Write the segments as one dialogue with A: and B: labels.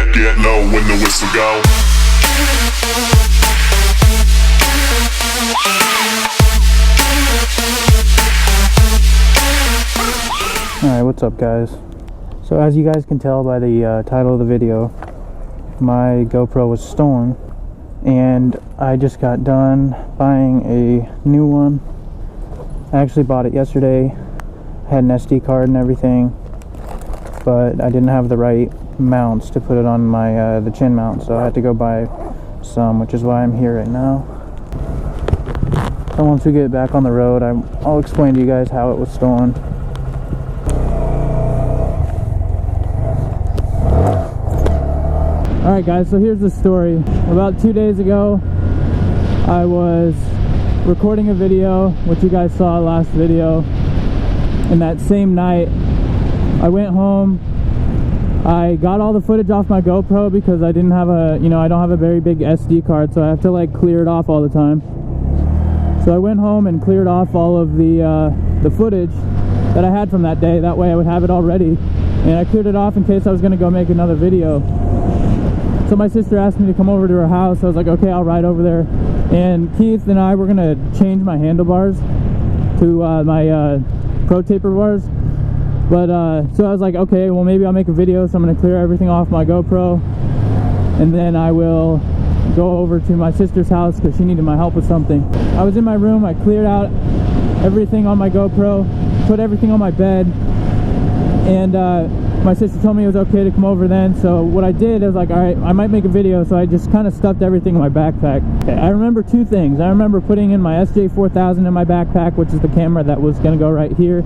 A: get low when the whistle go.
B: Alright, what's up guys? So as you guys can tell by the title of the video, my GoPro was stolen and I just got done buying a new one. I actually bought it yesterday, had an SD card and everything, but I didn't have the right mounts to put it on my the chin mount, so I had to go buy some, which is why I'm here right now. So once we get back on the road, I'll explain to you guys how it was stolen. Alright guys, so here's the story. About 2 days ago, I was recording a video, which you guys saw last video, and that same night, I went home, I got all the footage off my GoPro because I didn't have I don't have a very big SD card, so I have to like clear it off all the time. So I went home and cleared off all of the footage that I had from that day, that way I would have it all ready, and I cleared it off in case I was going to go make another video. So my sister asked me to come over to her house. I was like, okay, I'll ride over there. And Keith and I were gonna change my handlebars to my Pro Taper bars. But so I was like, okay, well maybe I'll make a video. So I'm gonna clear everything off my GoPro, and then I will go over to my sister's house because she needed my help with something. I was in my room. I cleared out everything on my GoPro, put everything on my bed, and my sister told me it was okay to come over then. So what I did is like, all right, I might make a video, so I just kind of stuffed everything in my backpack. Okay, I remember two things. I remember putting in my SJ4000 in my backpack, which is the camera that was going to go right here,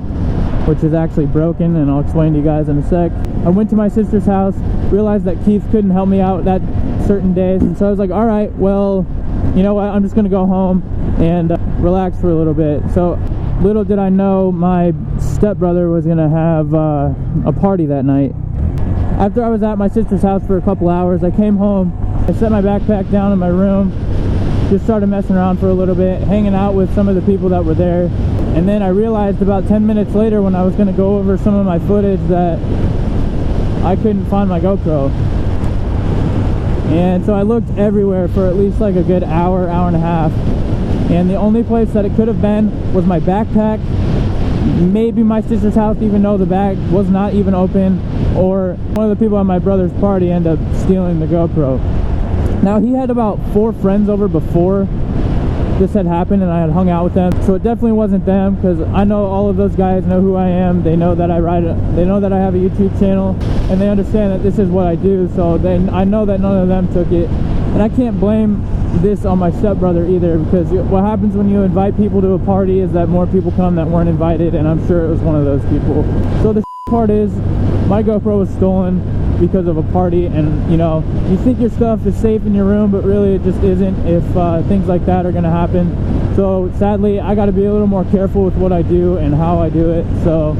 B: which is actually broken, and I'll explain to you guys in a sec. I went to my sister's house, realized that Keith couldn't help me out that certain days, and so I was like, all right, well, you know what, I'm just going to go home and relax for a little bit. So little did I know my stepbrother was gonna have a party that night. After I was at my sister's house for a couple hours, I came home, I set my backpack down in my room, just started messing around for a little bit, hanging out with some of the people that were there, and then I realized about 10 minutes later when I was gonna go over some of my footage that I couldn't find my GoPro. And so I looked everywhere for at least like a good hour and a half. And the only place that it could have been was my backpack, maybe my sister's house, even though the bag was not even open, or one of the people at my brother's party ended up stealing the GoPro. Now, he had about 4 friends over before this had happened, and I had hung out with them, so it definitely wasn't them, because I know all of those guys know who I am. They know that they know that I have a YouTube channel, and they understand that this is what I do, so I know that none of them took it. And I can't blame this on my stepbrother either, because what happens when you invite people to a party is that more people come that weren't invited, and I'm sure it was one of those people. So the part is, my GoPro was stolen because of a party, and you think your stuff is safe in your room, but really it just isn't if things like that are going to happen. So sadly, I got to be a little more careful with what I do and how I do it. So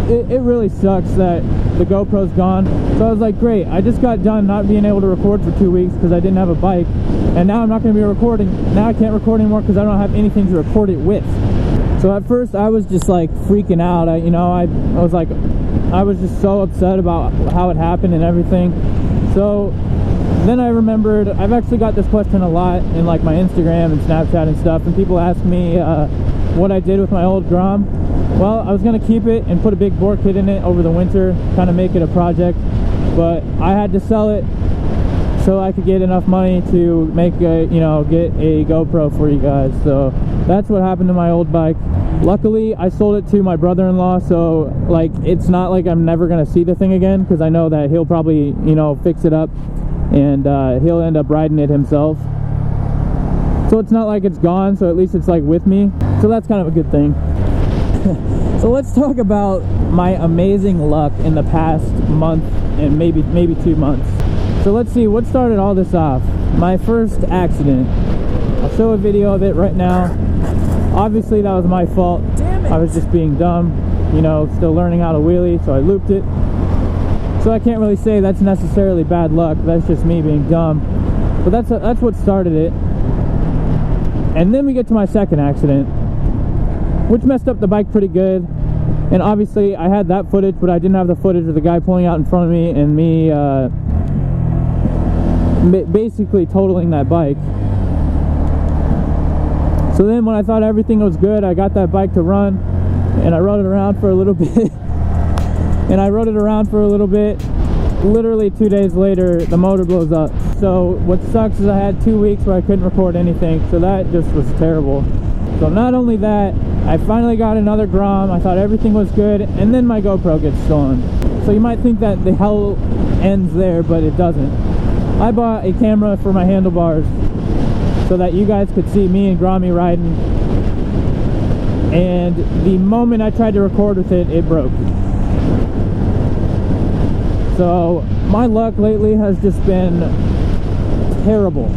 B: it really sucks that the GoPro's gone. So I was like, great, I just got done not being able to record for 2 weeks because I didn't have a bike, and now I'm not going to be recording. Now I can't record anymore because I don't have anything to record it with. So at first I was just like freaking out. I was just so upset about how it happened and everything. So then I remembered, I've actually got this question a lot in like my Instagram and Snapchat and stuff, and people ask me what I did with my old Grom. Well, I was going to keep it and put a big bore kit in it over the winter, kind of make it a project, but I had to sell it so I could get enough money to make a, get a GoPro for you guys. So that's what happened to my old bike. Luckily, I sold it to my brother-in-law, so like it's not like I'm never going to see the thing again, because I know that he'll probably, fix it up, and he'll end up riding it himself. So it's not like it's gone, so at least it's like with me. So that's kind of a good thing. So let's talk about my amazing luck in the past month and maybe 2 months. So let's see what started all this off. My first accident. I'll show a video of it right now. Obviously that was my fault. Damn it. I was just being dumb, still learning how to wheelie, so I looped it. So I can't really say that's necessarily bad luck. That's just me being dumb. But that's what started it. And then we get to my second accident, which messed up the bike pretty good. And obviously I had that footage, but I didn't have the footage of the guy pulling out in front of me and me basically totaling that bike. So then when I thought everything was good, I got that bike to run, and I rode it around for a little bit. And I rode it around for a little bit. Literally 2 days later, the motor blows up. So what sucks is I had 2 weeks where I couldn't record anything, so that just was terrible. So not only that, I finally got another Grom. I thought everything was good, and then my GoPro gets stolen. So you might think that the hell ends there, but it doesn't. I bought a camera for my handlebars so that you guys could see me and Gromie riding, and the moment I tried to record with it, it broke. So my luck lately has just been terrible.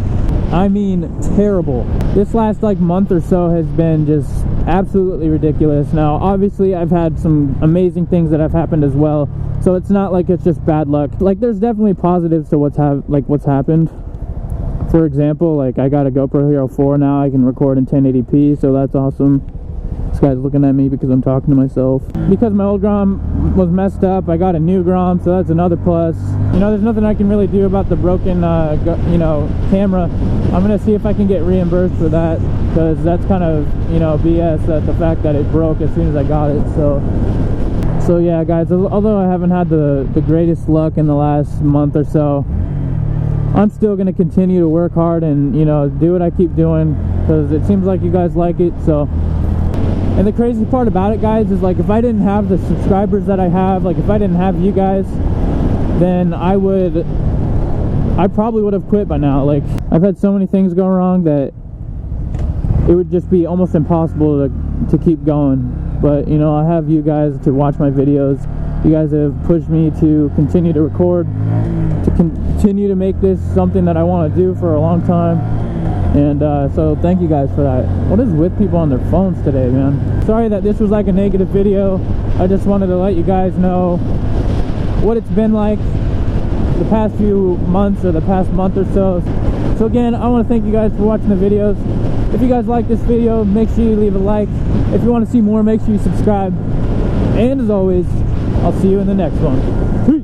B: I mean terrible. This last like month or so has been just absolutely ridiculous. Now obviously I've had some amazing things that have happened as well, so it's not like it's just bad luck. Like there's definitely positives to what's happened. For example, like I got a GoPro Hero 4 now. I can record in 1080p, so that's awesome. This guy's looking at me because I'm talking to myself. Because my old Grom was messed up, I got a new Grom, so that's another plus. You know, there's nothing I can really do about the broken, you know, camera. I'm gonna see if I can get reimbursed for that, because that's kind of, you know, BS, that the fact that it broke as soon as I got it. So yeah, guys, although I haven't had the greatest luck in the last month or so, I'm still going to continue to work hard and, you know, do what I keep doing, because it seems like you guys like it. So, and the crazy part about it, guys, is like if I didn't have the subscribers that I have, like if I didn't have you guys, then I probably would have quit by now. Like I've had so many things go wrong that it would just be almost impossible to keep going. But, you know, I have you guys to watch my videos. You guys have pushed me to continue to record, to continue to make this something that I want to do for a long time. And so thank you guys for that. What is with people on their phones today, man? Sorry that this was like a negative video. I just wanted to let you guys know what it's been like the past few months, or the past month or so. So again, I want to thank you guys for watching the videos. If you guys like this video, make sure you leave a like. If you want to see more, make sure you subscribe. And as always, I'll see you in the next one. Peace.